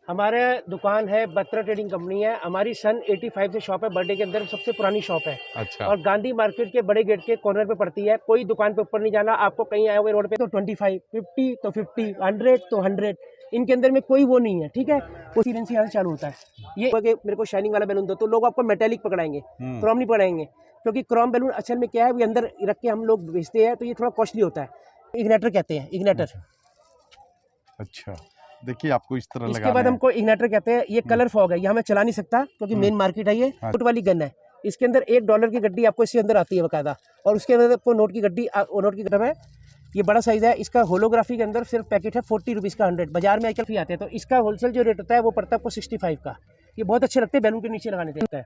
हमारे दुकान है, बत्रा ट्रेडिंग कंपनी है। हमारी सन 85 से शॉप है, बर्थडे के अंदर सबसे पुरानी शॉप है। अच्छा। और गांधी मार्केट के बड़े गेट के कॉर्नर पे पड़ती है। कोई दुकान पे ऊपर नहीं जाना आपको। कहीं आए हुए रोड पे तो 25, 50 तो 50, 100 तो 100, इनके अंदर में कोई वो नहीं है। ठीक है, वो सीरेंसी यहाँ से चालू होता है। ये मेरे को शाइनिंग वाला बैलून दो, तो लोग आपको मेटेलिक पकड़ाएंगे, क्रोम नहीं पकड़ाएंगे, क्योंकि क्रोम बैलून असल में क्या है, वो अंदर रख के हम लोग बेचते हैं, तो ये थोड़ा कॉस्टली होता है। इग्नाइटर कहते हैं, इग्नाइटर। अच्छा, देखिए आपको इस तरह इसके बाद हमको इग्नाइटर कहते हैं। ये कलर फॉग है, ये हमें चला नहीं सकता क्योंकि मेन मार्केट है। ये फुट वाली गन है। इसके अंदर $1 की गड्डी आपको इसके अंदर आती है बकायदा, और उसके अंदर आपको नोट की गड्डी, नोट की गड्ढा है। ये बड़ा साइज है। इसका होलोग्राफी के अंदर सिर्फ पैकेट है 40 रुपीज़ का, 100 बाजार में आजकल फ्री आते हैं। तो इसका होलसेल जो रेट होता है वो पड़ता है आपको 65 का। ये बहुत अच्छे लगते हैं, बैलून के नीचे लगाने देता है।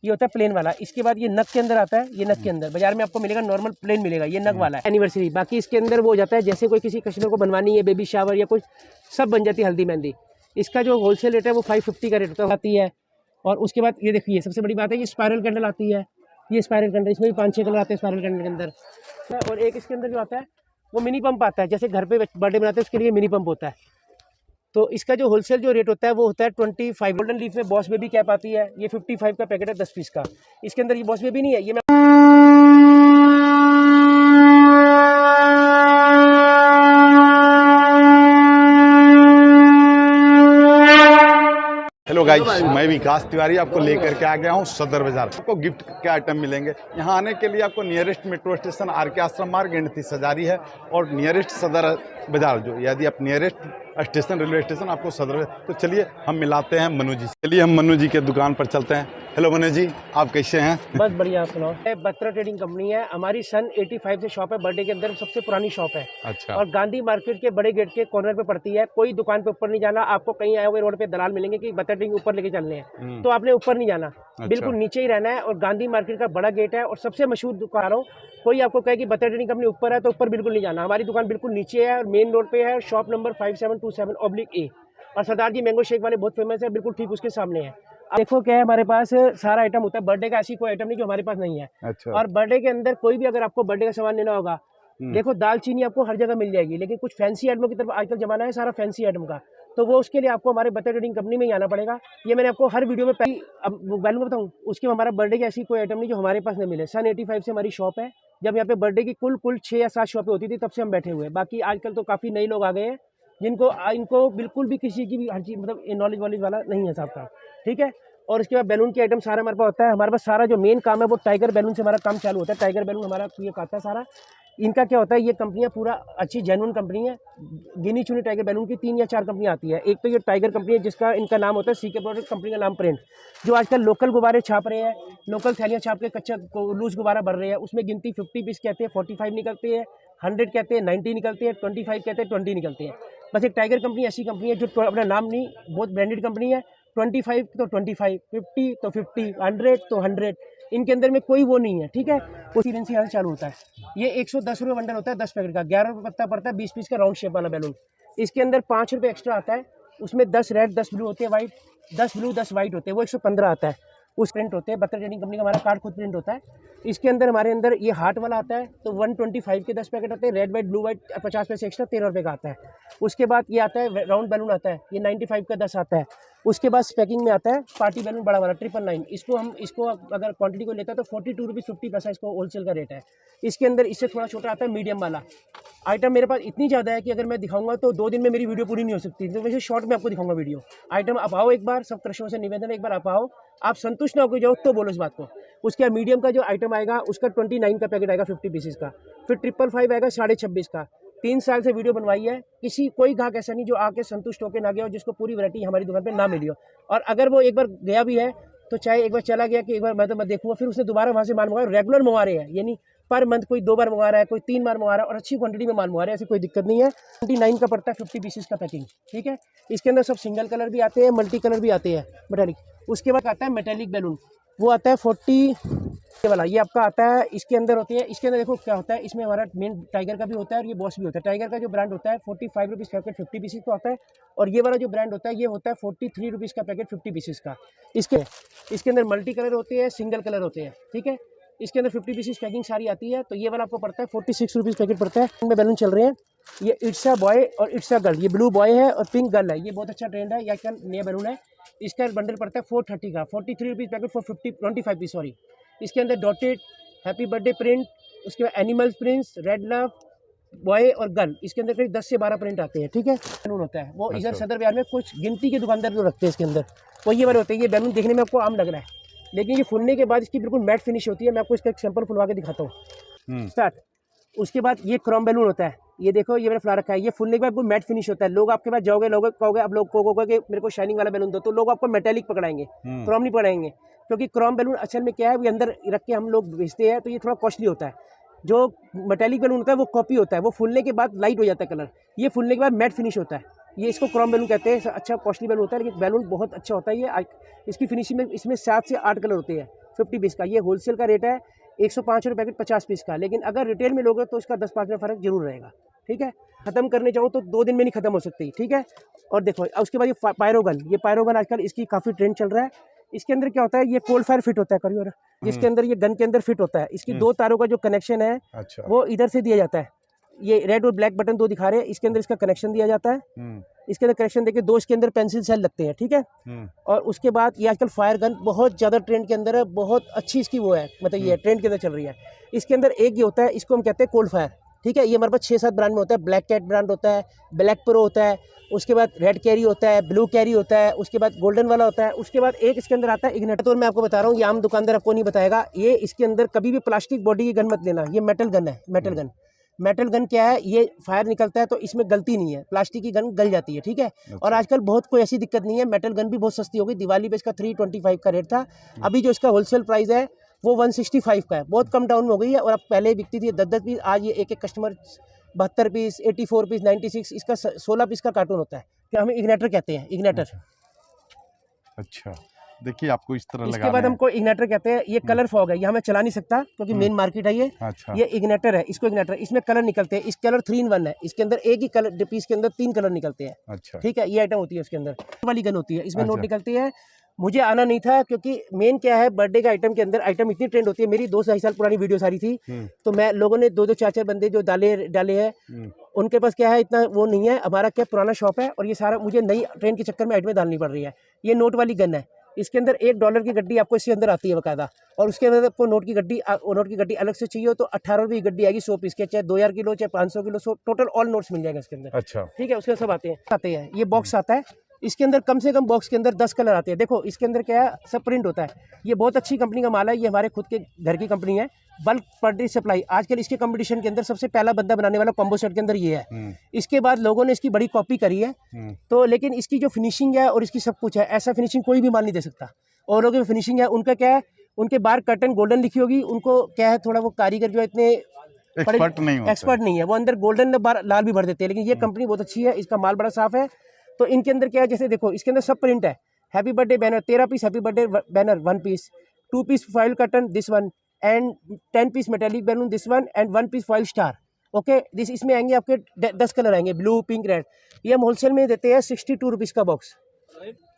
ये होता है प्लेन वाला। इसके बाद ये नग के अंदर आता है। ये नग के अंदर बाजार में आपको मिलेगा नॉर्मल प्लेन मिलेगा, ये नग वाला है एनिवर्सरी। बाकी इसके अंदर वो हो जाता है, जैसे कोई किसी कस्टमर को बनवानी है, बेबी शावर या कुछ, सब बन जाती है, हल्दी मेहंदी। इसका जो होलसेल रेट है वो 550 का रेट होता है, आती है। और उसके बाद ये देखिए, सबसे बड़ी बात है, ये स्पायरल कैंडल आती है। ये स्पायरल कैंडल, इसमें भी 5-6 कलर आते हैं स्पायरल कैंडल के अंदर। और एक इसके अंदर जो आता है वो मिनी पंप आता है, जैसे घर पे बर्थडे बनाते हैं उसके लिए मिनी पंप होता है। तो इसका जो होलसेल जो रेट होता है वो होता है 25। गोल्डन लीफ में बॉस बेबी कैप आती है, ये 55 का पैकेट है, 10 पीस का। इसके अंदर ये बॉस बेबी नहीं है, ये हेलो गाइस, मैं विकास तिवारी आपको लेकर के आ गया हूँ सदर बाजार। आपको गिफ्ट के आइटम मिलेंगे। यहाँ आने के लिए आपको नियरेस्ट मेट्रो स्टेशन आर.के. आश्रम मार्ग एंड हजारी है, और नियरेस्ट सदर बाजार, जो यदि आप नियरेस्ट स्टेशन रेलवे स्टेशन आपको सदर। तो चलिए हम मिलाते हैं मनु जी। चलिए हम मनु जी के दुकान पर चलते हैं। हेलो मनु जी, आप कैसे हैं? बस बढ़िया। सुनाओ। बत्रा ट्रेडिंग कंपनी है। हमारी सन 85 से शॉप है, बर्थडे के अंदर सबसे पुरानी शॉप है। अच्छा। और गांधी मार्केट के बड़े गेट के कॉर्नर पे पड़ती है। कोई दुकान पे ऊपर नहीं जाना आपको। कहीं आए हुए रोड पे दलाल मिलेंगे कि बत्रा ट्रेडिंग ऊपर लेके चलने हैं, तो आपने ऊपर नहीं जाना। बिल्कुल नीचे ही रहना है। और गांधी मार्केट का बड़ा गेट है और सबसे मशहूर दुकान हो। कोई आपको कहे कि बत्रा ट्रेडिंग कंपनी ऊपर है, तो ऊपर बिल्कुल नहीं जाना। हमारी दुकान बिल्कुल नीचे है और मेन रोड पे है, शॉप नंबर 5727/A। और सरदार जी मैंगो शेक वाले बहुत फेमस है, बिल्कुल ठीक उसके सामने है। अब देखो क्या है, हमारे पास सारा आइटम होता है। बर्थडे का ऐसी कोई आइटम नहीं जो हमारे पास नहीं है। अच्छा। और बर्थडे के अंदर कोई भी अगर आपको बर्थडे का सामान लेना होगा, देखो दालचीनी आपको हर जगह मिल जाएगी, लेकिन कुछ फैंसी आइटमों की तरफ आजकल जमाना है सारा फैंसी आइटम का, तो वो उसके लिए आपको हमारे बत्रा ट्रेडिंग कंपनी में ही आना पड़ेगा। ये मैंने आपको हर वीडियो में पहले अब बैलून बताऊँ, उसके हमारा बर्थडे की ऐसी कोई आइटम नहीं जो हमारे पास नहीं मिले। सन 85 से हमारी शॉप है। जब यहाँ पे बर्थडे की कुल 6 या 7 शॉपें होती थी, तब से हम बैठे हुए हैं। बाकी आजकल तो काफ़ी नए लोग आ गए हैं, जिनको इनको बिल्कुल भी किसी की भी हर चीज़ मतलब नॉलेज वॉलेज वाला नहीं है साहब। ठीक है। और उसके बाद बैलून के आइटम सारा हमारे पास होता है। हमारे पास सारा जो मेन काम है वो टाइगर बैलून से हमारा काम चालू होता है। टाइगर बैलून हमारा ये आता है सारा। इनका क्या होता है, ये कंपनियां पूरा अच्छी जेन्युइन कंपनी है। गिनी चुनी टाइगर बैलून की 3 या 4 कंपनियां आती है। एक तो ये टाइगर कंपनी है, जिसका इनका नाम होता है सीके प्रोडक्ट, कंपनी का नाम प्रिंट, जो आजकल लोकल गुब्बारे छाप रहे हैं, लोकल थैलियाँ छाप के कच्चा लूज गुब्बारा भर रहे हैं। उसमें गिनती 50 पीस कहते हैं, 45 निकलते हैं, 100 कहते हैं, 90 निकलते हैं, 25 कहते हैं, 20 निकलते हैं। बस एक टाइगर कंपनी ऐसी कंपनी है जो अपना नाम नहीं, बहुत ब्रांडेड कंपनी है। 25 तो 25, 50 तो 50, 100 तो 100, इनके अंदर में कोई वो नहीं है। ठीक है। वो सीरेंसी यहाँ से चालू होता है। ये 110 रुपये बंडल होता है, 10 पैकेट का। 11 रुपये पत्ता पड़ता है, 20 पीस का राउंड शेप वाला बैलून। इसके अंदर 5 रुपये एक्स्ट्रा आता है। उसमें 10 रेड 10 ब्लू होते हैं, वाइट 10 ब्लू 10 वाइट होते हैं, वो 115 आता है। उस प्रिंट होते हैं। बत्रा ट्रेडिंग कंपनी का हमारा कार्ड खुद प्रिंट होता है। इसके अंदर हमारे अंदर ये हार्ट वाला आता है, तो 125 के 10 पैकेट आते हैं। रेड वाइट ब्लू वाइट 50 पैसे एक्स्ट्रा, 13 रुपये का आता है। उसके बाद ये आता है राउंड बैलून आता है, ये 95 का 10 आता है। उसके बाद पैकिंग में आता है पार्टी बैलून बड़ा वाला 999। इसको अगर क्वांटिटी को लेता है तो 42 रुपीज़ 50 पैसा इसको होलसेल का रेट है। इसके अंदर इससे थोड़ा छोटा आता है मीडियम वाला। आइटम मेरे पास इतनी ज़्यादा है कि अगर मैं दिखाऊंगा तो 2 दिन में मेरी वीडियो पूरी नहीं हो सकती, तो वैसे शॉर्ट में आपको दिखाऊंगा वीडियो। आइटम आप आओ एक बार, सब कस्टमर से निवेदन है, एक बार आप आओ, आप संतुष्ट ना हो जाओ तो बोलो इस बात को। उसके बाद मीडियम का जो आइटम आएगा उसका 29 का पैकेट आएगा 50 पीसेस का। फिर 555 आएगा 26.5 का। 3 साल से वीडियो बनवाई है, कोई ग्राहक ऐसा नहीं जो आके संतुष्ट होकर ना गया हो, जिसको पूरी वैरायटी हमारी दुकान पे ना मिली हो। और अगर वो एक बार गया भी है तो चाहे एक बार चला गया कि एक बार मैं देखूंगा, फिर उसने दोबारा वहाँ से माल मंगाया। रेगुलर मंगा रहे हैं, यानी पर मंथ कोई 2 बार मंगा रहा है, कोई 3 बार मंगा रहा है, और अच्छी क्वांटिटी में माल मंगा रहा है, ऐसी कोई दिक्कत नहीं है। 29 का पड़ता है 50 पीसेस का पैकिंग। ठीक है। इसके अंदर सब सिंगल कलर भी आते हैं, मल्टी कलर भी आते हैं, मेटेलिक। उसके बाद आता है मेटेलिक बैलून, वो आता है 40 वाला, ये आपका आता है। इसके अंदर होती है, इसके अंदर देखो क्या होता है, इसमें हमारा मेन टाइगर का भी होता है और ये बॉस भी होता है। टाइगर का जो ब्रांड होता है 45 रुपीज़ पैकेट 50 पीसेस का आता है, और ये वाला जो ब्रांड होता है ये होता है 43 रुपीज़ का पैकेट 50 पीसेस का। इसके अंदर मल्टी कलर होते हैं, सिंगल कलर होते हैं। ठीक है। इसके अंदर 50 पीसेस पैकिंग सारी आती है। तो ये वाला आपको पड़ता है 46 रुपीज़ पैकेट पड़ता है। इनमें बैलून चल रहे हैं, ये इट्स अ बॉय और इट्स अ गर्ल, ये ब्लू बॉय है और पिंक गर्ल है। ये बहुत अच्छा ट्रेंड है, या क्या नया बैलून है। इसका बंडल पड़ता है 430 का, 43 rupees packet for 25 piece sorry. इसके अंदर डॉटेड हैप्पी बर्थडे प्रिंट, उसके बाद animals prints, red love, boy और गर्ल, इसके अंदर करीब 10 से 12 प्रिंट आते हैं। ठीक है, बैलून होता है वो इधर सदर बाजार में कुछ गिनती के दुकानदार जो रखते हैं इसके अंदर, वो ये वाले होते हैं। ये बैलून देखने में आपको आम लग रहा है, लेकिन ये फुलने के बाद इसकी बिल्कुल मैट फिनिश होती है। मैं आपको इसका एक सैंपल फुलवा के दिखाता हूँ। स्टार्ट। उसके बाद ये क्रोम बैलून होता है, ये देखो ये मैंने फुला रखा है। ये फुलने के बाद वो मैट फिनिश होता है। लोग आपके पास जाओगे, लोग कहोगे, आप लोग कहोगे कि मेरे को शाइनिंग वाला बैलून दो, तो लोग आपको मेटेलिक पकड़ाएंगे, क्रोम नहीं पकड़ाएंगे। क्योंकि क्रोम बैलून असल में क्या है, वो अंदर रख के हम लोग बेचते हैं, तो ये थोड़ा कॉस्टली होता है। जो मेटेलिक बैलून होता है वो कॉपी होता है, वो फुलने के बाद लाइट हो जाता है कलर, ये फुलने के बाद मैट फिनिश होता है। ये इसको क्रोम बैलून कहते हैं। अच्छा कॉस्टली बैलून होता है, लेकिन बैलून बहुत अच्छा होता है। ये इसकी फिनिशिंग में इसमें 7 से 8 कलर होते हैं 50 पीस का। ये होलसेल का रेट है 105 रुपये पैकेट 50 पीस का, लेकिन अगर रिटेल में लोगे तो इसका 10-5 रुपये फ़र्क जरूर रहेगा। ठीक है, खत्म करने जाऊँ तो 2 दिन में नहीं खत्म हो सकती। ठीक है, और देखो उसके बाद ये पायरोगन, ये पायरोगन आजकल इसकी काफ़ी ट्रेंड चल रहा है। इसके अंदर क्या होता है, ये कोल्ड फायर फिट होता है करियर, जिसके अंदर ये गन के अंदर फिट होता है। इसकी 2 तारों का जो कनेक्शन है, अच्छा, वो इधर से दिया जाता है। ये रेड और ब्लैक बटन 2 दिखा रहे हैं, इसके अंदर इसका कनेक्शन दिया जाता है। इसके अंदर कनेक्शन देके 2 इसके अंदर पेंसिल सेल लगते हैं। ठीक है, और उसके बाद ये आजकल फायर गन बहुत ज़्यादा ट्रेंड के अंदर है, बहुत अच्छी इसकी वो है, मतलब ये ट्रेंड के अंदर चल रही है। इसके अंदर एक ये होता है, इसको हम कहते हैं कोल्ड फायर। ठीक है, ये हमारे पास 6-7 ब्रांड में होता है। ब्लैक कैट ब्रांड होता है, ब्लैक प्रो होता है, उसके बाद रेड कैरी होता है, ब्लू कैरी होता है, उसके बाद गोल्डन वाला होता है। उसके बाद एक इसके अंदर आता है इग्निटर। तो मैं आपको बता रहा हूँ, ये आम दुकानदार आपको नहीं बताएगा। ये इसके अंदर कभी भी प्लास्टिक बॉडी की गन मत लेना, ये मेटल गन है। मेटल गन, मेटल गन क्या है, ये फायर निकलता है तो इसमें गलती नहीं है, प्लास्टिक की गन गल जाती है। ठीक है, और आजकल बहुत कोई ऐसी दिक्कत नहीं है। मेटल गन भी बहुत सस्ती हो गई। दिवाली पे इसका 325 का रेट था, अभी जो इसका होलसेल प्राइस है वो 165 का है, बहुत कम डाउन हो गई है। और अब पहले बिकती थी 10-10 पीस, आज ये एक कस्टमर 72 पीस, 84 पीस, 96, इसका 16 पीस का कार्टून होता है। फिर हमें इग्निटर कहते हैं, इग्निटर। अच्छा, देखिए आपको इस तरह इसके बाद हमको इग्निटर कहते हैं। ये कलर फॉग है, यहाँ मैं चला नहीं सकता क्योंकि मेन मार्केट है ये। अच्छा। ये इग्निटर है, इसको इग्निटर, इसमें कलर निकलते हैं। इस कलर 3 in 1 है, इसके अंदर एक ही कलर पीस के अंदर 3 कलर निकलते हैं। अच्छा। ठीक है, ये आइटम होती है उसके अंदर वाली गन होती है, इसमें नोट निकलती है। मुझे आना नहीं था क्योंकि मेन क्या है, बर्थडे का आइटम के अंदर आइटम इतनी ट्रेंड होती है। मेरी 2 साल पुरानी वीडियो सारी थी, तो मैं लोगों ने 2-2 4-4 बंदे जो डाले हैं, उनके पास क्या है, इतना वो नहीं है। हमारा क्या पुराना शॉप है और ये सारा मुझे नई ट्रेंड के चक्कर में आइटमें डालनी पड़ रही है। ये नोट वाली गन है, इसके अंदर $1 की गड्डी आपको इसके अंदर आती है बकायदा, और उसके अंदर आपको नोट की गड्डी अलग से चाहिए तो 18 रुपये की गड्डी आएगी 100 पीस के, चाहे 2000 किलो चाहे 500 किलो, टोटल ऑल नोट्स मिल जाएगा इसके अंदर। अच्छा, ठीक है, उसके सब आते हैं। ये बॉक्स आता है, इसके अंदर कम से कम बॉक्स के अंदर 10 कलर आते हैं। देखो इसके अंदर क्या है, सब प्रिंट होता है। ये बहुत अच्छी कंपनी का माल है, ये हमारे खुद के घर की कंपनी है, बल्क पार्टी सप्लाई। आजकल इसके कंपटीशन के अंदर सबसे पहला बंदा बनाने वाला कॉम्बो सेट के अंदर ये है। इसके बाद लोगों ने इसकी बड़ी कॉपी करी है, तो लेकिन इसकी जो फिनिशिंग है और इसकी सब कुछ है, ऐसा फिनिशिंग कोई भी माल नहीं दे सकता। और लोगों की फिनिशिंग है, उनका क्या है, उनके बाहर कर्टन गोल्डन लिखी होगी, उनको क्या है, थोड़ा वो कारीगर जो है इतने एक्सपर्ट नहीं है, वो अंदर गोल्डन लाल भी भर देते हैं। लेकिन ये कंपनी बहुत अच्छी है, इसका माल बड़ा साफ है। तो इनके अंदर क्या है, जैसे देखो इसके अंदर सब प्रिंट है। Happy birthday banner 13 piece, happy birthday banner 1 piece, 2 piece foil curtain this one, and 10 piece metallic balloon this one, and 1 piece foil star. Okay, इसमें आएंगे आपके 10 कलर आएंगे, ब्लू, पिंक, रेड। ये हम होलसेल में देते हैं 62 रुपीज़ का बॉक्स।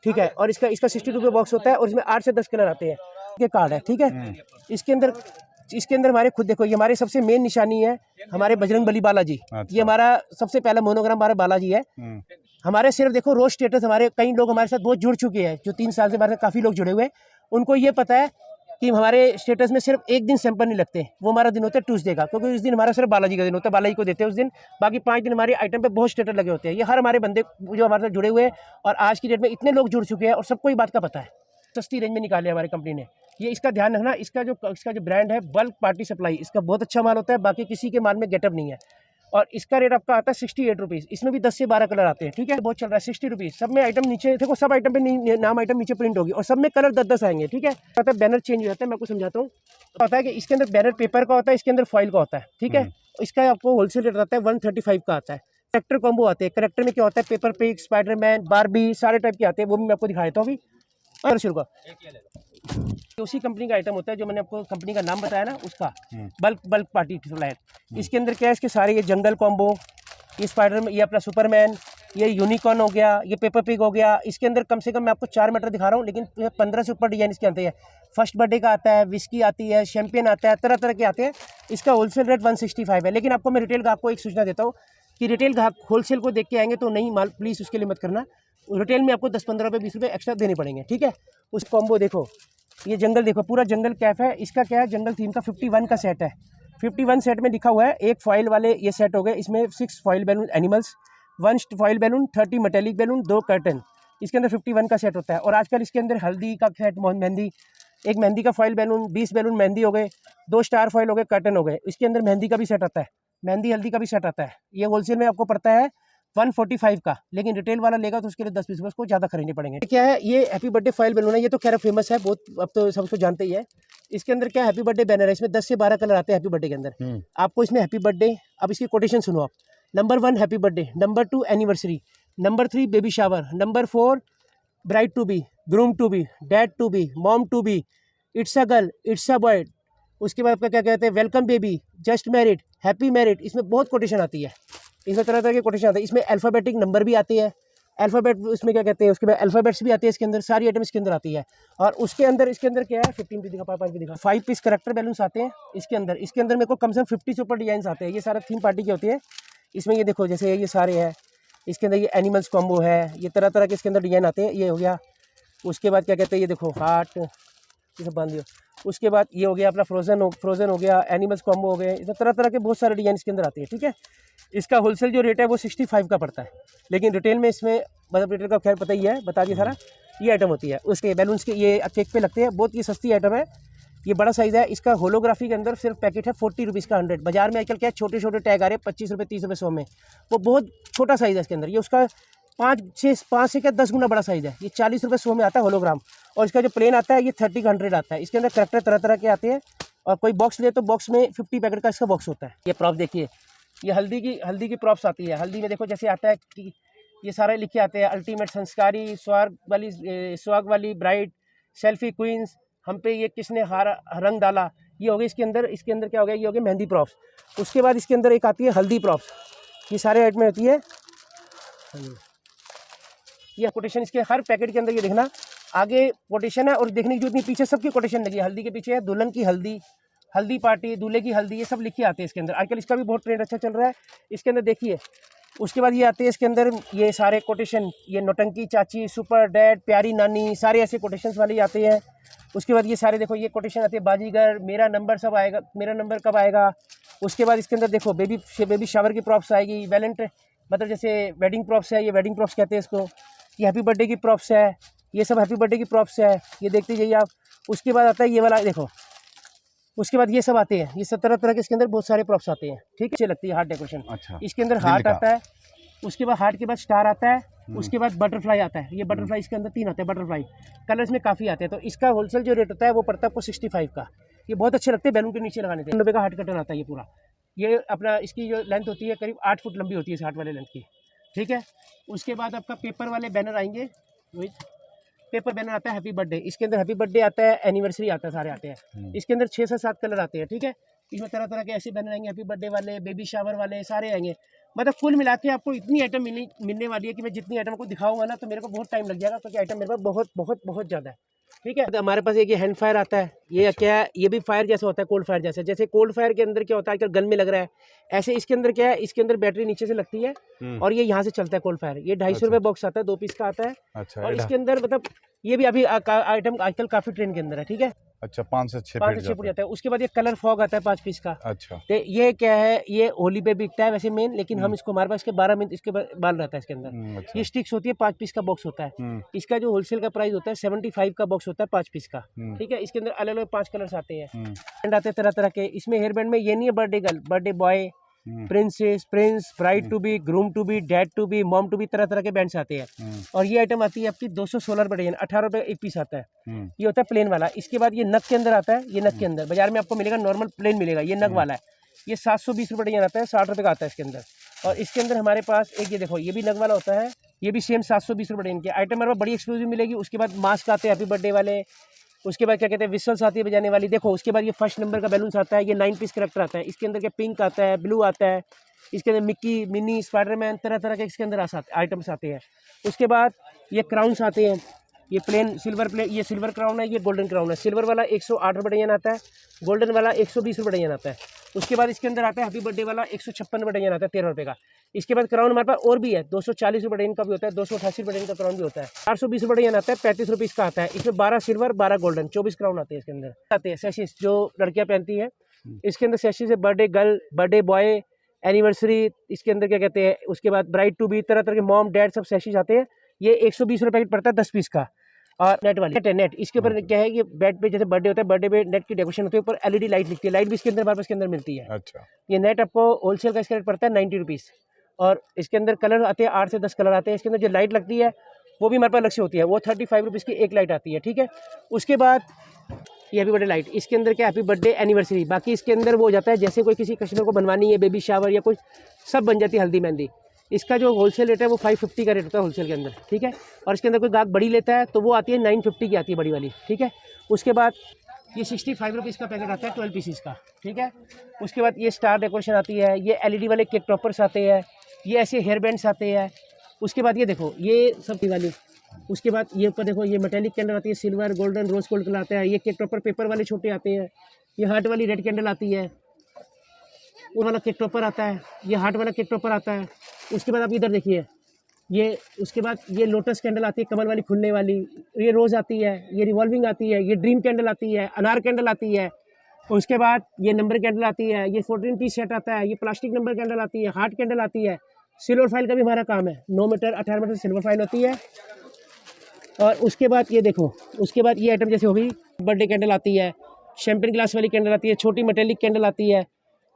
ठीक है, और इसका 62 रुपये बॉक्स होता है, और इसमें 8 से 10 कलर आते हैं। ये कार्ड है, ठीक है। इसके अंदर हमारे खुद देखो, ये हमारे सबसे मेन निशानी है हमारे बजरंगबली बालाजी। ये हमारा सबसे पहला मोनोग्राम हमारा बालाजी है। हमारे सिर्फ देखो रोज स्टेटस, हमारे कई लोग हमारे साथ बहुत जुड़ चुके हैं, जो 3 साल से हमारे साथ काफ़ी लोग जुड़े हुए हैं। उनको ये पता है कि हमारे स्टेटस में सिर्फ एक दिन सैंपल नहीं लगते, वो हमारा दिन होता है ट्यूसडे का, क्योंकि उस दिन हमारा सिर्फ बालाजी का दिन होता है, बालाजी को देते हैं उस दिन। बाकी 5 दिन हमारे आइटम पे बहुत स्टेटस लगे होते हैं। ये हर हमारे बंदे जो हमारे साथ जुड़े हुए हैं, और आज की डेट में इतने लोग जुड़ चुके हैं और सबको ये बात का पता है। सस्ती रेंज में निकाले हमारी कंपनी ने, ये इसका ध्यान रखना। इसका जो ब्रांड है बल्क पार्टी सप्लाई, इसका बहुत अच्छा माल होता है, बाकी किसी के माल में गेटअप नहीं है। और इसका रेट आपका आता है 68 रुपीज़। इसमें भी 10 से 12 कलर आते हैं, ठीक है, बहुत चल रहा है 60 रुपीज़। सब में आइटम नीचे देखो, सब आइटम पे नाम आइटम नीचे प्रिंट होगी, और सब में कलर 10-10 आएंगे, ठीक है। पता है बैनर चेंज हो जाता है, मैं आपको समझाता हूँ। पता है कि इसके अंदर बैनर पेपर का होता है, इसके अंदर फॉइल का होता है, ठीक है। इसका आपको होलसेल रेट आता है 135 का आता है। करेक्टर कॉम्बो आते हैं, करेक्टर में क्या होता है, पेपर पिग, स्पाइडरमैन, बारबी, सारे टाइप के आते हैं, वो भी मैं आपको दिखा देता हूँ अभी। शुरू का उसी कंपनी का आइटम होता है जो मैंने आपको कंपनी का नाम बताया ना, उसका बल्क पार्टी सप्लाई। इसके अंदर क्या है, इसके सारे ये जंगल कॉम्बो, ये स्पाइडरमैन, ये अपना सुपरमैन, ये यूनिकॉर्न हो गया, ये पेपर पिग हो गया। इसके अंदर कम से कम मैं आपको 4 मीटर दिखा रहा हूँ, लेकिन 15 से ऊपर डिजाइन इसके आते हैं। फर्स्ट बर्थडे का आता है, विस्की आती है, चैंपियन आता है, तरह तरह के आते हैं। इसका होलसेल रेट 165 है। लेकिन आपको मैं रिटेल ग्राहक को एक सूचना देता हूँ कि रिटेल ग्राहक होलसेल को देख के आएंगे तो नहीं माल, प्लीज़ उसके लिए मत करना। रिटेल में आपको 10-15 रुपये 20 रुपये एक्स्ट्रा देने पड़ेंगे, ठीक है। उस कॉम्बो देखो, ये जंगल देखो, पूरा जंगल कैफ है। इसका क्या है, जंगल थीम का 51 का सेट है। 51 सेट में लिखा हुआ है, एक फॉइल वाले ये सेट हो गए। इसमें 6 foil balloon animals, 1 foil balloon, 30 metallic balloon, 2 curtain. इसके अंदर 51 का सेट होता है। और आजकल इसके अंदर हल्दी का सेट, मेहंदी, एक मेहंदी का फॉइल बैलून, 20 बैलून मेहंदी हो गए, 2 स्टार फॉइल हो गए, कर्टन हो गए। इसके अंदर मेहंदी का भी सेट आता है, मेहंदी हल्दी का भी सेट आता है। ये होलसेल में आपको पड़ता है 145 का, लेकिन रिटेल वाला लेगा तो उसके लिए 10-20 रुपये उसको ज़्यादा खरीदने पड़ेंगे। क्या है, ये हैप्पी बर्थडे फॉइल बैलून है। ये तो खैर फेमस है बहुत, अब तो सबको जानते ही है। इसके अंदर क्या हैप्पी बर्थडे बैनर है। इसमें 10 से 12 कलर आते हैं हैप्पी बर्थडे के अंदर। आपको इसमें हैप्पी बर्थडे, अब इसकी कोटेशन सुनो आप। Number 1 happy birthday, number 2 anniversary, number 3 baby shower, number 4 bride to be, groom to be, dad to be, mom to be, it's a girl, it's a boy. उसके बाद आपका क्या कहते हैं, welcome baby, just married, happy married. इसमें बहुत quotation आती है, इसमें तरह तरह की कोटेशन आती है। इसमें अल्फ़ाबेटिक नंबर भी आते हैं, अल्फ़ाबेट उसमें क्या कहते हैं, उसके बाद अल्फ़ाबेट्स भी आते हैं इसके अंदर, सारी आइटम इसके अंदर आती है। और उसके अंदर इसके अंदर क्या है, 15 पीस दिखा, 5 भी दिखा, 5 पीस करेक्टर बैलून्स आते हैं इसके अंदर। इसके अंदर मेरे को कम से कम 50 से ऊपर डिजाइन आते हैं। ये सारा थीम पार्टी की होती है। इसमें ये देखो, जैसे ये सारे हैं, इसके अंदर ये एनिमल्स कॉम्बो है, ये तरह तरह के इसके अंदर डिजाइन आते हैं। ये हो गया। उसके बाद क्या कहते हैं, ये देखो हार्ट, ये सब बांध दियो। उसके बाद ये हो गया अपना फ्रोजन हो गया, एनिमल्स कॉम्बो हो गए। इस तरह तरह के बहुत सारे डिजाइन इसके अंदर आते हैं, ठीक है। इसका होलसेल जो रेट है वो 65 का पड़ता है, लेकिन रिटेल में इसमें, मतलब रिटेल का खैर पता ही है, बता दिया सारा। ये आइटम होती है, उसके बैलून्स के ये केक पे लगते हैं, बहुत ये सस्ती आइटम है। ये बड़ा साइज़ है। इसका होलोग्राफी के अंदर सिर्फ पैकेट है 40 रुपीज़ का 100। बाजार में आजकल क्या है, छोटे छोटे टैग आ रहे हैं 25 रुपये, 30 रुपये, 100 में। वो बहुत छोटा साइज़ है इसके अंदर। ये उसका 5 से क्या 10 गुना बड़ा साइज़ है। ये 40 रुपये 100 में आता है होलोग्राम। और इसका जो प्लेन आता है ये 30 का 100 आता है। इसके अंदर करेक्टर तरह तरह के आते हैं। और कोई बॉक्स ले तो बॉक्स में 50 पैकेट का इसका बॉक्स होता है। ये प्रॉप देखिए, ये हल्दी की प्रॉप्स आती है। हल्दी में देखो जैसे आता है कि ये सारे लिखे आते हैं, अल्टीमेट संस्कारी, स्वाग वाली ब्राइड, सेल्फी क्वींस, हम पे ये किसने रंग डाला, ये हो गया इसके अंदर। इसके अंदर क्या हो गया, ये हो गया मेहंदी प्रॉप्स। उसके बाद इसके अंदर एक आती है हल्दी प्रॉप्स। ये सारे आइटम में होती है। ये कोटेशन इसके हर पैकेट के अंदर, ये देखना आगे कोटेशन है, और देखने की जरूरत नहीं, पीछे सबकी कोटेशन लगी है। हल्दी के पीछे है दुल्हन की हल्दी, हल्दी पार्टी, दूल्हे की हल्दी, ये सब लिखे आते हैं इसके अंदर। आजकल इसका भी बहुत ट्रेंड अच्छा चल रहा है इसके अंदर, देखिए। उसके बाद ये आते हैं इसके अंदर, ये सारे कोटेशन, ये नौटंकी चाची, सुपर डैड, प्यारी नानी, सारे ऐसे कोटेशंस वाले आते हैं। उसके बाद ये सारे देखो, ये कोटेशन आते हैं, बाजीगर, मेरा नंबर सब आएगा, मेरा नंबर कब आएगा। उसके बाद इसके अंदर देखो बेबी शावर की प्रॉप्स आएगी, मतलब जैसे वेडिंग प्रॉप्स है, ये वेडिंग प्रॉप्स कहते हैं इसको। ये हैप्पी बर्थडे की प्रॉप्स है, ये सब हैप्पी बर्थडे की प्रॉप्स है, ये देखते जाइए आप। उसके बाद आता है ये वाला देखो, उसके बाद ये सब आते हैं, ये सब तरह तरह के इसके अंदर बहुत सारे प्रॉप्स आते हैं, ठीक है। अच्छी लगती है हार्ट डेकोरेशन। अच्छा, इसके अंदर हार्ट आता है, उसके बाद हार्ट के बाद स्टार आता है, उसके बाद बटरफ्लाई आता है। ये बटरफ्लाई इसके अंदर 3 आते हैं बटरफ्लाई, कलर्स में काफ़ी आते हैं। तो इसका होलसेल जो रेट होता है वो पड़ता है आपको 65 का। ये बहुत अच्छे लगते हैं बैलून के नीचे लगाने थे। 90 का हार्ट कटन आता है ये पूरा। ये अपना इसकी जो लेंथ होती है करीब 8 फुट लंबी होती है इस हार्ट वाले लेंथ की, ठीक है। उसके बाद आपका पेपर वाले बैनर आएंगे, पेपर बैनर आता है हैप्पी बर्थडे। इसके अंदर हैप्पी बर्थडे आता है, एनिवर्सरी आता है, सारे आते हैं। इसके अंदर 6 से 7 कलर आते हैं, ठीक है। इसमें तरह तरह के ऐसे बैनर आएंगे, हैप्पी बर्थडे वाले, बेबी शावर वाले, सारे आएंगे। मतलब कुल मिला के आपको इतनी आइटम मिलने वाली है कि मैं जितनी आइटम को दिखाऊंगा ना तो मेरे को बहुत टाइम लग जाएगा, क्योंकि आइटम मेरे पास बहुत बहुत बहुत ज़्यादा है, ठीक है। तो हमारे पास एक ये हैंड फायर आता है। ये क्या है, ये भी फायर जैसा होता है, कोल्ड फायर जैसे। जैसे कोल्ड फायर के अंदर क्या होता है, आजकल गन में लग रहा है, ऐसे इसके अंदर क्या है, इसके अंदर बैटरी नीचे से लगती है और ये यहाँ से चलता है कोल्ड फायर। ये 250 रुपये बॉक्स आता है, 2 पीस का आता है। अच्छा, और इसके अंदर मतलब ये भी अभी आइटम आजकल काफ़ी ट्रेंड के अंदर है, ठीक है। अच्छा, 5 से 6 फुट जाता है। उसके बाद ये कलर फॉग आता है 5 पीस का। अच्छा, तो ये क्या है, ये होली पे बिकता है वैसे मेन, लेकिन हम इसको, हमारे पास इसके 12 मिनट इसके बाल रहता है इसके अंदर। अच्छा। ये स्टिक्स होती है, 5 पीस का बॉक्स होता है। इसका जो होलसेल का प्राइस होता है 75 का बॉक्स होता है 5 पीस का, ठीक है। इसके अंदर अलग अलग 5 कलर्स आते हैं, बैंड आते हैं तरह तरह के। इसमें हेयर बैंड में ये नहीं है birthday girl, birthday boy, princess, prince, bride to be, groom to be, dad to be, mom to be, तरह तरह के बैंड्स आते हैं। और ये आइटम आती है आपकी 216 रुपये डजन, 18 रुपये एक पीस आता है। ये होता है प्लेन वाला। इसके बाद ये नग के अंदर आता है, ये नग के अंदर बाजार में आपको मिलेगा नॉर्मल प्लेन मिलेगा, ये नग वाला है। ये 720 रुपये डजन आता है, 60 रुपये का आता है इसके अंदर। और इसके अंदर हमारे पास एक ये देखो, ये भी नग वाला होता है, ये भी सेम 720 रुपये डजन के आइटम मेरे पास बड़ी एक्सक्लूसिव मिलेगी। उसके बाद मास्क आते हैं हैप्पी बर्थडे वाले। उसके बाद क्या कहते हैं, विसल्स आती है बजाने वाली। देखो उसके बाद ये फर्स्ट नंबर का बैलून्स आता है, ये 9 पीस करेक्टर आता है। इसके अंदर क्या पिंक आता है, ब्लू आता है, इसके अंदर मिक्की, मिनी, स्पाइडरमैन, तरह तरह के इसके अंदर आइटम्स आते हैं। उसके बाद ये क्राउन्स आते हैं, ये प्लेन सिल्वर प्लेन, ये सिल्वर क्राउन है, ये गोल्डन क्राउन है। सिल्वर वाला 108 रुपये डजन आता है, गोल्डन वाला 120 रुपये डजन आता है। उसके बाद इसके अंदर आता है हैप्पी बर्थडे वाला 156 रुपये डजन आता है, 13 रुपये का। इसके बाद क्राउन हमारे पास और भी है, 240 रुपये डजन का भी होता है, 288 रुपये डजन का क्राउन भी होता है। 420 रुपये डजन आता है, 35 रुपये इसका आता है। इसमें 12 सिल्वर 12 गोल्डन 24 क्राउन आते हैं इसके अंदर। आते हैं सैशिस जो लड़कियाँ पहनती हैं, इसके अंदर सैशिस है, birthday girl, birthday boy, anniversary, इसके अंदर क्या कहते हैं, उसके बाद ब्राइड टू बी, तरह तरह के मॉम डैड सब सैशिस आते हैं। ये 120 रुपये पैकेट पड़ता है 10 पीस का। और नेट वाली नेट, इसके ऊपर क्या है, ये बेड पे जैसे बर्थडे होता है, बर्थडे पे नेट की डेकोरेशन होती है, ऊपर LED लाइट लिखती है, लाइट भी इसके अंदर हमारे पास इसके अंदर मिलती है। अच्छा, ये नेट आपको होलसेल का इसका रेट पड़ता है 90 रुपीज़। और इसके अंदर कलर आते हैं 8 से 10 कलर आते हैं। इसके अंदर जो लाइट लगती है वो भी हमारे पास अलग से होती है, वो 35 रुपीज़ की एक लाइट आती है, ठीक है। उसके बाद ये हैप्पी बर्थडे लाइट, इसके अंदर क्या हैप्पी बर्थडे एनिवर्सरी, बाकी इसके अंदर वो हो जाता है जैसे कोई किसी कस्टमर को बनवानी है, बेबी शावर या कुछ, सब बन जाती है, हल्दी मेहंदी। इसका जो होलसेल रेट है वो 550 का रेट होता है होलसेल के अंदर, ठीक है। और इसके अंदर कोई गाहक बड़ी लेता है तो वो आती है 950 की आती है बड़ी वाली, ठीक है। उसके बाद ये 65 रुपीज़ का पैकेट आता है 12 पीसीस का, ठीक है। उसके बाद ये स्टार डेकोरेशन आती है, ये LED वाले केक टॉपर्स आते हैं, ये ऐसे हेयर बैंड्स आते हैं। उसके बाद ये देखो ये सब वाली, उसके बाद ये ऊपर देखो ये मेटेलिक कैंडल आती है, silver golden rose gold colour आता है। ये केक टॉपर पेपर वाले छोटे आते हैं, ये हार्ट वाली रेड कैंडल आती है, वो वाला केक टॉपर आता है, ये हार्ट वाला केक टॉपर आता है। उसके बाद आप इधर देखिए ये, उसके बाद ये लोटस कैंडल आती है कमल वाली खुलने वाली, ये रोज़ आती है, ये रिवॉल्विंग आती है, ये ड्रीम कैंडल आती है, अनार कैंडल आती है। उसके बाद ये नंबर कैंडल आती है, ये 14 पीस सेट आता है, ये प्लास्टिक नंबर कैंडल आती है, हार्ट कैंडल आती है। सिल्वर फाइल का भी हमारा काम है, 9 मीटर 18 मीटर सिल्वर फाइल होती है। और उसके बाद ये देखो, उसके बाद ये आइटम जैसे हो गई बर्थडे कैंडल आती है, शैम्पेन ग्लास वाली कैंडल आती है, छोटी मेटेलिक कैंडल आती है।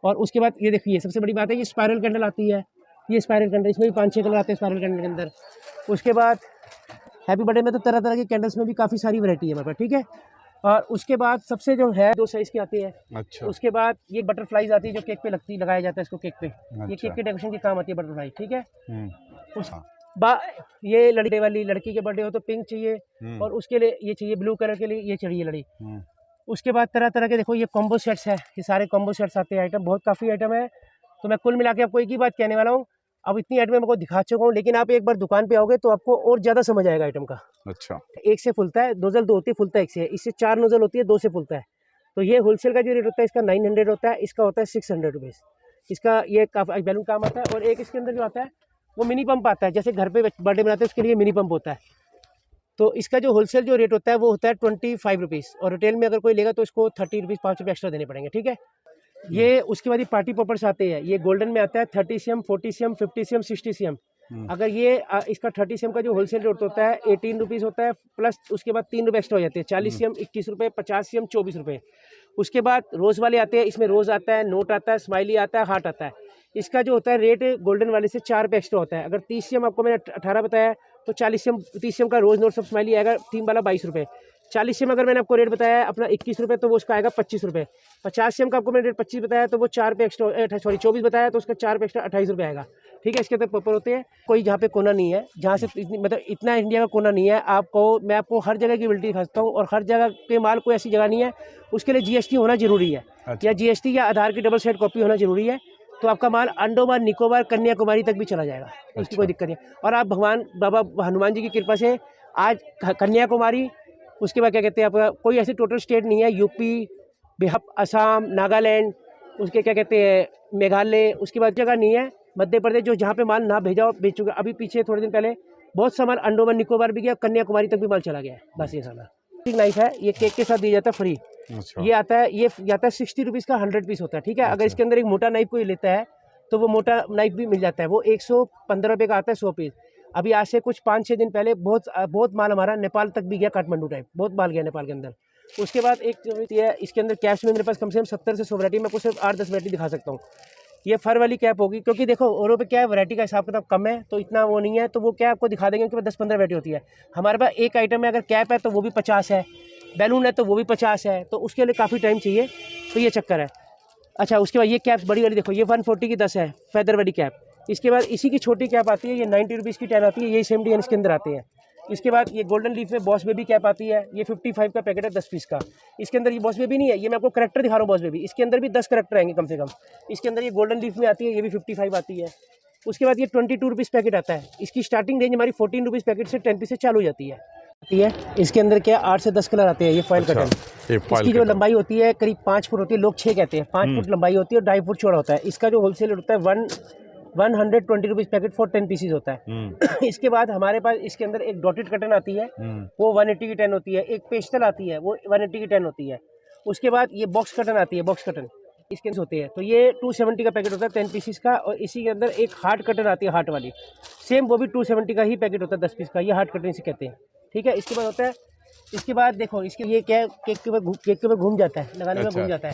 और उसके बाद ये देखिए सबसे बड़ी बात है, ये स्पायरल कैंडल आती है, ये स्पायरल कैंडल, इसमें भी 5-6 कलर आते हैं स्पायरल कैंडल के अंदर। उसके बाद हैप्पी बर्थडे में तो तरह तरह के कैंडल्स में भी काफ़ी सारी वैरायटी है हमारे पास, ठीक है। और उसके बाद सबसे जो है 2 साइज़ की आती है। अच्छा, उसके बाद ये बटरफ्लाईज आती है जो केक पे लगती, लगाया जाता है इसको केक पे, ये केक के डेकोरेशन के काम आती है बटरफ्लाई, ठीक है। ये लड़ी वाली, लड़की के बर्थडे हो तो पिंक चाहिए, और उसके लिए ये चाहिए ब्लू कलर के लिए ये चाहिए लड़ी। उसके बाद तरह तरह के देखो ये कॉम्बो सेट्स है, ये सारे कॉम्बो सेट्स आते हैं, आइटम बहुत काफ़ी आइटम है। तो मैं कुल मिला के आपको एक ही बात कहने वाला हूँ, अब इतनी आइटम मैं आपको दिखा चुका हूँ, लेकिन आप एक बार दुकान पे आओगे तो आपको और ज़्यादा समझ आएगा आइटम का। अच्छा, एक से फुलता है, नोजल 2 होती है, फुलता 1 से है, इससे 4 नोजल होती है, 2 से फुलता है। तो ये होलसेल का जो रेट होता है इसका 900 होता है, इसका होता है 600 रुपीज़। इसका ये काफ़ी बैलून काम आता है। और एक इसके अंदर जो आता है वो मिनी पंप आता है, जैसे घर पे बर्थडे बनाते हैं उसके लिए मिनी पंप होता है। तो इसका जो होलसेल जो रेट होता है वो होता है 25 रुपीज़, और रिटेल में अगर कोई लेगा तो इसको 30 रुपीज़ 5 रुपये एक्स्ट्रा देने पड़ेंगे, ठीक है। ये उसके बाद ये पार्टी पॉपर्स आते हैं, ये गोल्डन में आता है 30 cm, 40 cm, 50 cm, 60 cm। अगर ये इसका 30 cm का जो होलसेल रेट होता है 18 रुपीज़ होता है, प्लस उसके बाद 3 रुपये एक्स्ट्रा हो जाते हैं, 40 cm 21 रुपये, 50 cm 24 रुपये। उसके बाद रोज़ वाले आते हैं, इसमें रोज़ आता है, नोट आता है, स्माइली आता है, हार्ट आता है। इसका जो होता है रेट गोल्डन वाले से 4 रुपये एक्स्ट्रा होता है। अगर 30 cm आपको मैंने 18 बताया तो 40 cm 30 cm का रोज़ नोट सब स्माइली आएगा, थीम वाला 22 रुपये। 40 cm अगर मैंने आपको रेट बताया अपना 21 रुपये तो वो उसका आएगा 25 रुपये। 50 cm का आपको मैंने रेट 25 बताया तो वो 4 रुपये एक्स्ट्रा, सॉरी 24 बताया तो उसका 4 रुपये एक्स्ट्रा 28 रुपये आएगा, ठीक है। इसके अंदर प्रॉपर होते हैं, कोई जहाँ पे कोना नहीं है, जहाँ से मतलब इतना इंडिया का कोना नहीं है। आपको मैं आपको हर जगह की बिल्टी दिखाता हूँ, और हर जगह पे माल कोई ऐसी जगह नहीं है उसके लिए GST होना जरूरी है। या GST या आधार की डबल साइड कॉपी होना जरूरी है, तो आपका माल अंडोमान निकोबार कन्याकुमारी तक भी चला जाएगा, उसकी कोई दिक्कत नहीं। और आप भगवान बाबा हनुमान जी की कृपा से आज कन्याकुमारी, उसके बाद क्या कहते हैं आपका कोई ऐसी टोटल स्टेट नहीं है, यूपी, बिहार, असम, नागालैंड, उसके क्या कहते हैं मेघालय, उसके बाद जगह नहीं है मध्य प्रदेश जो जहाँ पे माल ना भेजा भेज चुका। अभी पीछे थोड़े दिन पहले बहुत सा माल अंडोमान निकोबार भी गया, कन्याकुमारी तक भी माल चला गया है। बस ये सारा नाइफ है, ये केक के साथ दिया जाता है फ्री। अच्छा, ये आता है, ये आता है 60 रुपीज़ का 100 पीस होता है, ठीक है। अगर इसके अंदर एक मोटा नाइफ कोई लेता है तो वो मोटा नाइफ भी मिल जाता है, वो 115 रुपये का आता है 100 पीस। अभी आज से कुछ 5-6 दिन पहले बहुत माल हमारा नेपाल तक भी गया, काठमांडू टाइप बहुत माल गया नेपाल के अंदर। उसके बाद एक ये इसके अंदर कैप्स में मेरे पास कम से कम 70 से 100 वैरायटी, मैं आपको सिर्फ 8-10 वैरायटी दिखा सकता हूँ। ये फर वाली कैप होगी, क्योंकि देखो औरों पे क्या है वैरायटी का हिसाब किताब कम है तो इतना वो नहीं है, तो वो क्या आपको दिखा देंगे कि 10-15 वैरायटी होती है। हमारे पास एक आइटम है, अगर कैप है तो वो भी 50 है, बैलून है तो वो भी 50 है, तो उसके लिए काफ़ी टाइम चाहिए, तो ये चक्कर है। अच्छा, उसके बाद ये कैप्स बड़ी वाली देखो, ये 140 की 10 है फैदर वाली कैप। इसके बाद इसी की छोटी कैप आती है, ये 90 रुपीज़ की 10 आती है, ये सेम डिजाइन इसके अंदर आते हैं। इसके बाद ये गोल्डन लीफ में बॉस बेबी कैप आती है, ये 55 का पैकेट है 10 पीस का। इसके अंदर ये बॉस बेबी नहीं है, ये मैं आपको करेक्टर दिखा रहा हूँ बॉस बेबी। इसके अंदर भी 10 करेक्टर आएंगे कम से कम। इसके अंदर ये गोल्डन लीफ में आती है, ये भी 55 आती है। उसके बाद ये 22 रुपीज़ पैकेट आता है। इसकी स्टार्टिंग रेंज हमारी 14 रुपीज़ पैकेट से 10 पीस से चालू हो जाती है। इसके अंदर क्या 8 से 10 कलर आते हैं। ये फॉइल कटन, इसकी जो लंबाई होती है करीब 5 फुट होती है, लोग 6 कहते हैं। 5 फुट लंबाई होती है और 2.5 फुट चौड़ा होता है। इसका जो होलसेल होता है 120 रुपीज़ पैकेट फॉर 10 पीसीज होता है। इसके बाद हमारे पास इसके अंदर एक डॉटेड कटन आती है, वो 180 की 10 होती है। एक पेस्टल आती है, वो 180 की 10 होती है। उसके बाद ये बॉक्स कटन आती है, बॉक्स कटन इसके होते हैं, तो ये 270 का पैकेट होता है 10 पीसीस का। और इसी के अंदर एक हार्ड कटन आती है, हार्ट वाली, सेम वो भी 270 का ही पैकेट होता है 10 पीस का। ये हार्ड कटन इसे कहते हैं, ठीक है। इसके बाद होता है, इसके बाद देखो इसके ये क्या है, केक के ऊपर घूम जाता है, लगाने में घूम जाता है।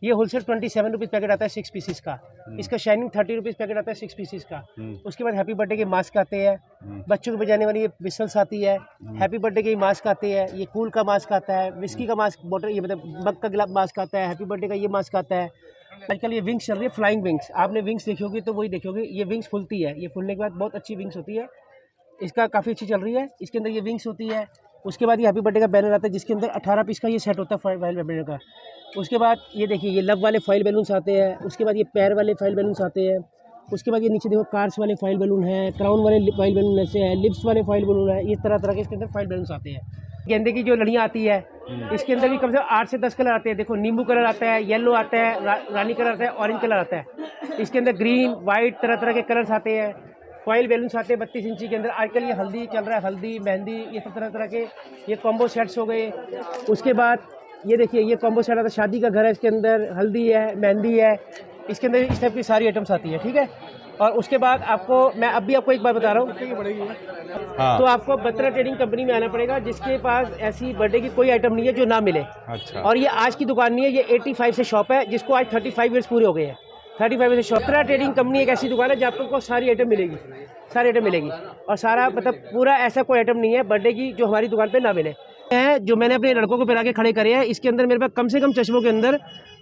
ये होलसेल 27 रुपीज़ पैकेट आता है 6 पीसीस का। इसका शाइनिंग 30 रुपीज़ पैकेट आता है 6 पीसीस का। उसके बाद हैप्पी बर्थडे के मास्क आते हैं, बच्चों को बजाने वाली ये विसल्स आती है। हैप्पी बर्थडे के मास्क आते हैं, ये कूल का मास्क आता है, विस्की का मास्क बॉटल, ये मतलब मग का गिलास मास्क आता है। हैप्पी बर्थडे का ये मास्क आता है। आजकल ये विंग्स चल रही है, फ्लाइंग विंग्स। आपने विंग्स देखी होगी तो वही देखोगे, ये विंग्स फुलती है। ये फुलने के बाद बहुत अच्छी विंग्स होती है, इसका काफ़ी अच्छी चल रही है। इसके अंदर ये विंग्स होती है। उसके बाद ये हैप्पी बर्थडे का बैनर आता है, जिसके अंदर 18 पीस का ये सेट होता है फॉइल बैनर का। उसके बाद ये देखिए ये लव वाले फॉइल बैलून्स आते हैं। उसके बाद ये पैर वाले फॉइल बैलून्स आते हैं। उसके बाद ये नीचे देखो कार्स वाले फॉइल बैलून है, क्राउन वाले फॉइल बैलून ऐसे है, लिप्स वाले फॉइल बैलून है। इस तरह तरह के इसके अंदर फॉइल बैलून्स आते हैं। गेंदे की जो लड़ियाँ आती है, इसके अंदर भी कम से कम 8 से 10 कलर आते हैं। देखो नींबू कलर आता है, येलो आता है, रानी कलर आता है, ऑरेंज कलर आता है। इसके अंदर ग्रीन, वाइट तरह तरह के कलर्स आते हैं। फॉइल बैलून्स आते हैं 32 इंची के अंदर। आजकल ये हल्दी चल रहा है, हल्दी मेहंदी, ये सब तरह तरह के ये कॉम्बो सेट्स हो गए। उसके बाद ये देखिए ये कॉम्बो सेट आता है, शादी का घर है, इसके अंदर हल्दी है, मेहंदी है, इसके अंदर इस टाइप की सारी आइटम्स आती है, ठीक है। और उसके बाद आपको मैं अभी आपको एक बार बता रहा हूँ, हाँ। तो आपको बत्रा ट्रेडिंग कंपनी में आना पड़ेगा, जिसके पास ऐसी बर्थडे की कोई आइटम नहीं है जो ना मिले। अच्छा। और ये आज की दुकान नहीं है, ये 85 से शॉप है, जिसको आज 35 ईयर्स पूरे हो गए हैं। 35 से शॉप। बत्रा ट्रेडिंग कंपनी एक ऐसी दुकान है जहाँ आपको सारी आइटम मिलेगी, सारी आइटम मिलेगी। और सारा मतलब पूरा ऐसा कोई आइटम नहीं है बर्थडे की जो हमारी दुकान पे ना मिले है। जो मैंने अपने लड़कों को पहना के खड़े करे हैं, इसके अंदर मेरे पास कम से कम चश्मों के अंदर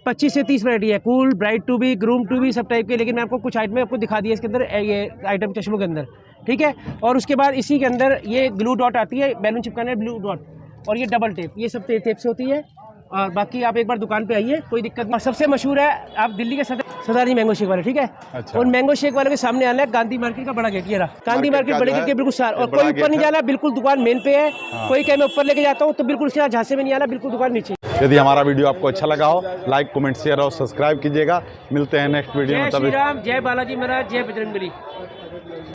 25 से 30 वैरायटी है। Cool, bright to be, groom to be, सब टाइप के। लेकिन मैं आपको कुछ आइटम आपको दिखा दिया इसके अंदर, ये आइटम चश्मों के अंदर, ठीक है। और उसके बाद इसी के अंदर ये ग्लू डॉट आती है, बैलून चिपकाने ब्लू डॉट, और ये डबल टेप, ये सब टेप से होती है। और बाकी आप एक बार दुकान पे आइए, कोई दिक्कत नहीं। और सबसे मशहूर है आप दिल्ली के सरदारी मैंगो शेक वाले, ठीक है। अच्छा। और मैंगो शेक वाले के सामने आना है गांधी मार्केट का बड़ा गेट, ये रहा गांधी मार्केट बड़े गेट के बिल्कुल सार। और कोई ऊपर नहीं जाना, बिल्कुल दुकान मेन पे है। हाँ। कोई कहीं मैं ऊपर लेके जाता हूँ तो बिल्कुल उसके झांसे में नहीं आना, बिल्कुल दुकान नीचे। यदि हमारा वीडियो आपको अच्छा लगा हो, लाइक कमेंट शेयर और सब्सक्राइब कीजिएगा। मिलते हैं नेक्स्ट वीडियो में। जय श्री राम, जय बालाजी महाराज, जय बजरंगबली।